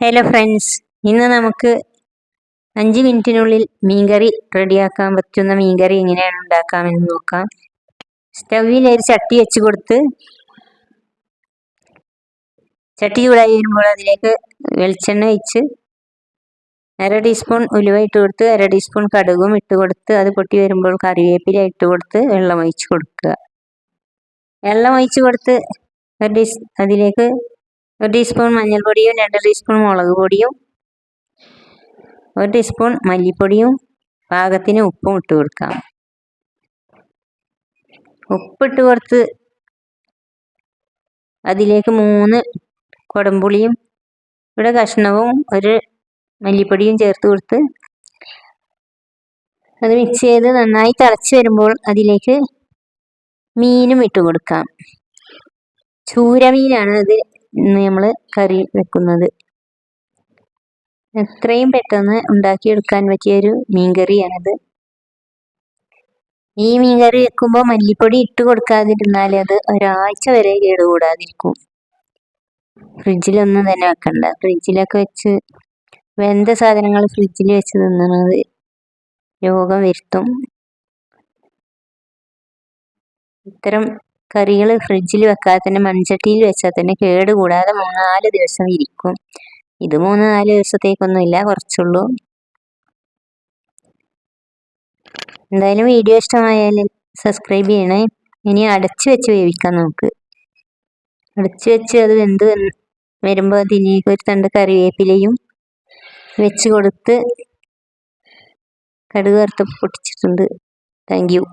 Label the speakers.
Speaker 1: Hello friends, ഇന്ന് നമുക്ക് 5 മിനിറ്റിനുള്ളിൽ മീൻകറി റെഡിയാക്കാൻ പറ്റുന്ന മീൻകറി എങ്ങനെയാണ് ഉണ്ടാക്കാമെന്ന് നോക്കാം. സ്റ്റൗവിൽ ഒരു ചട്ടി വെച്ച് കൊടുത്ത് ചട്ടി ചൂടായി വരുമ്പോൾ അതിലേക്ക് വെളിച്ചെണ്ണ ഒഴിച്ച് 1/2 ടീസ്പൂൺ ഉലുവ ഇട്ട് കൊടുത്ത് 1/2 ടീസ്പൂൺ കടുകും ഇട്ട് കൊടുത്ത് അത് പൊട്ടി വരുമ്പോൾ കറിവേപ്പില ഇട്ട് കൊടുത്ത് വെള്ളം ഒഴിച്ച് കൊടുക്കുക. വെള്ളം ഒഴിച്ച് കൊടുത്ത് അതിലേക്ക് 1 ടീസ്പൂൺ മഞ്ഞൾപ്പൊടിയും 2 ടീസ്പൂൺ മുളക് പൊടിയും 1 ടീസ്പൂൺ മല്ലിപ്പൊടിയും പാകത്തിന് ഉപ്പും ഇട്ട് കൊടുക്കാം. ഉപ്പിട്ട് കൊടുത്ത് അതിലേക്ക് 3 കുടംപുളിയും ഇവിടെ കഷ്ണവും 1 മല്ലിപ്പൊടിയും ചേർത്ത് കൊടുത്ത് അത് മിക്സ് ചെയ്ത് നന്നായി തിളച്ച് വരുമ്പോൾ അതിലേക്ക് മീനും ഇട്ട് കൊടുക്കാം. ചൂരമീനാണ് ഇത് ഇന്ന് നമ്മൾ കറി വെക്കുന്നത്. എത്രയും പെട്ടെന്ന് ഉണ്ടാക്കിയെടുക്കാൻ പറ്റിയൊരു മീൻകറിയാണിത്. ഈ മീൻകറി വെക്കുമ്പോൾ മല്ലിപ്പൊടി ഇട്ട് കൊടുക്കാതിരുന്നാൽ അത് ഒരാഴ്ച വരെ കേടുകൂടാതിരിക്കും. ഫ്രിഡ്ജിലൊന്നും തന്നെ വെക്കണ്ട. ഫ്രിഡ്ജിലൊക്കെ വെച്ച് വെന്ത സാധനങ്ങൾ ഫ്രിഡ്ജിൽ വെച്ച് തിന്നുന്നത് രോഗം വരുത്തും. ഇത്തരം കറികൾ ഫ്രിഡ്ജിൽ വെക്കാതെ തന്നെ മൺചട്ടിയിൽ വെച്ചാൽ തന്നെ കേടുകൂടാതെ 3-4 ദിവസം ഇരിക്കും. ഇത് 3-4 ദിവസത്തേക്കൊന്നുമില്ല, കുറച്ചുള്ളൂ. എന്തായാലും വീഡിയോ ഇഷ്ടമായാൽ സബ്സ്ക്രൈബ് ചെയ്യണേ. ഇനി അടച്ചു വെച്ച് വേവിക്കാം. നമുക്ക് അടച്ചു വെച്ച് അത് വെന്ത് വരുമ്പോൾ അതിലേക്ക് ഒരു തണ്ട് കറിവേപ്പിലയും വെച്ച് കൊടുത്ത് കടുക് വറുത്ത് പൊട്ടിച്ചിട്ടുണ്ട്. Thank you.